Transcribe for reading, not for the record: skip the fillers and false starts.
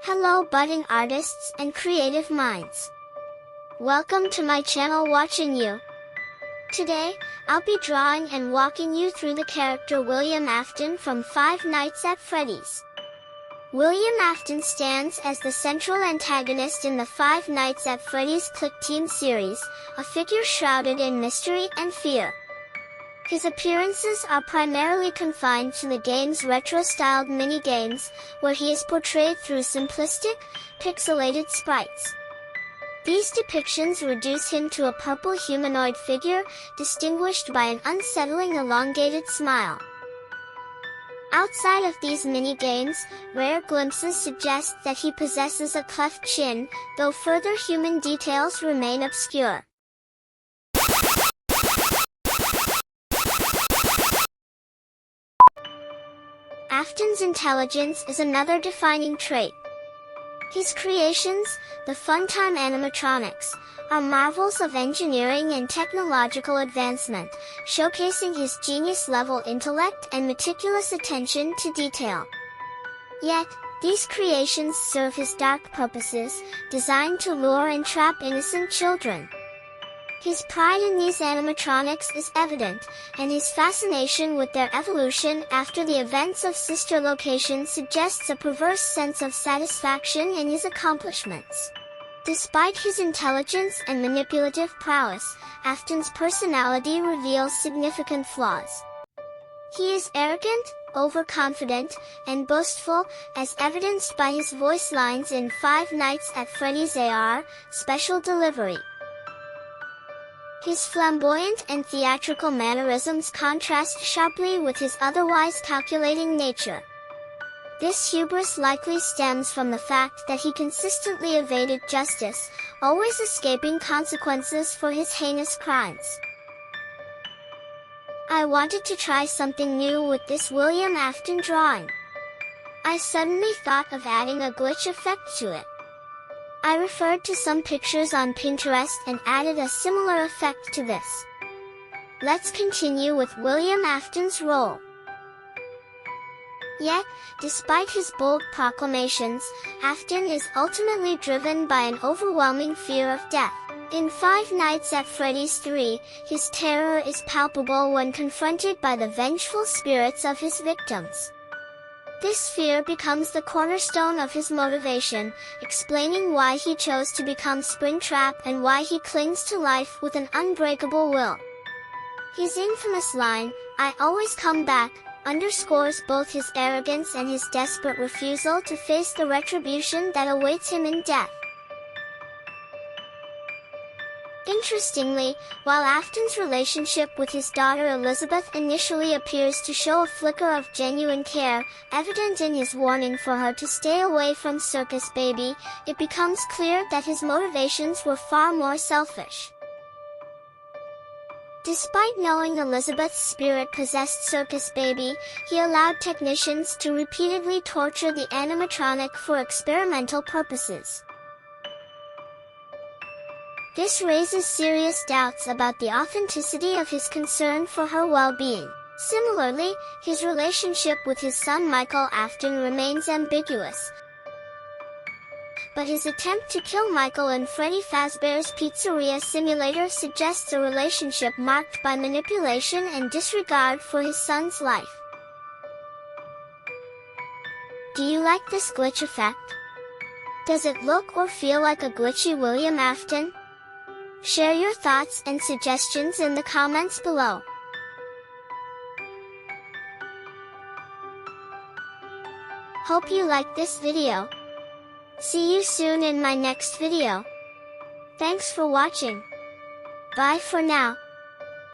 Hello budding artists and creative minds. Welcome to my channel Watching You. Today, I'll be drawing and walking you through the character William Afton from Five Nights at Freddy's. William Afton stands as the central antagonist in the Five Nights at Freddy's Click Team series, a figure shrouded in mystery and fear. His appearances are primarily confined to the game's retro-styled mini-games, where he is portrayed through simplistic, pixelated sprites. These depictions reduce him to a purple humanoid figure, distinguished by an unsettling elongated smile. Outside of these mini-games, rare glimpses suggest that he possesses a cleft chin, though further human details remain obscure. Afton's intelligence is another defining trait. His creations, the Funtime animatronics, are marvels of engineering and technological advancement, showcasing his genius-level intellect and meticulous attention to detail. Yet, these creations serve his dark purposes, designed to lure and trap innocent children. His pride in these animatronics is evident, and his fascination with their evolution after the events of Sister Location suggests a perverse sense of satisfaction in his accomplishments. Despite his intelligence and manipulative prowess, Afton's personality reveals significant flaws. He is arrogant, overconfident, and boastful, as evidenced by his voice lines in Five Nights at Freddy's AR, Special Delivery. His flamboyant and theatrical mannerisms contrast sharply with his otherwise calculating nature. This hubris likely stems from the fact that he consistently evaded justice, always escaping consequences for his heinous crimes. I wanted to try something new with this William Afton drawing. I suddenly thought of adding a glitch effect to it. I referred to some pictures on Pinterest and added a similar effect to this. Let's continue with William Afton's role. Yet, despite his bold proclamations, Afton is ultimately driven by an overwhelming fear of death. In Five Nights at Freddy's 3, his terror is palpable when confronted by the vengeful spirits of his victims. This fear becomes the cornerstone of his motivation, explaining why he chose to become Springtrap and why he clings to life with an unbreakable will. His infamous line, "I always come back," underscores both his arrogance and his desperate refusal to face the retribution that awaits him in death. Interestingly, while Afton's relationship with his daughter Elizabeth initially appears to show a flicker of genuine care, evident in his warning for her to stay away from Circus Baby, it becomes clear that his motivations were far more selfish. Despite knowing Elizabeth's spirit possessed Circus Baby, he allowed technicians to repeatedly torture the animatronic for experimental purposes. This raises serious doubts about the authenticity of his concern for her well-being. Similarly, his relationship with his son Michael Afton remains ambiguous. But his attempt to kill Michael in Freddy Fazbear's Pizzeria Simulator suggests a relationship marked by manipulation and disregard for his son's life. Do you like this glitch effect? Does it look or feel like a glitchy William Afton? Share your thoughts and suggestions in the comments below. Hope you liked this video. See you soon in my next video. Thanks for watching. Bye for now.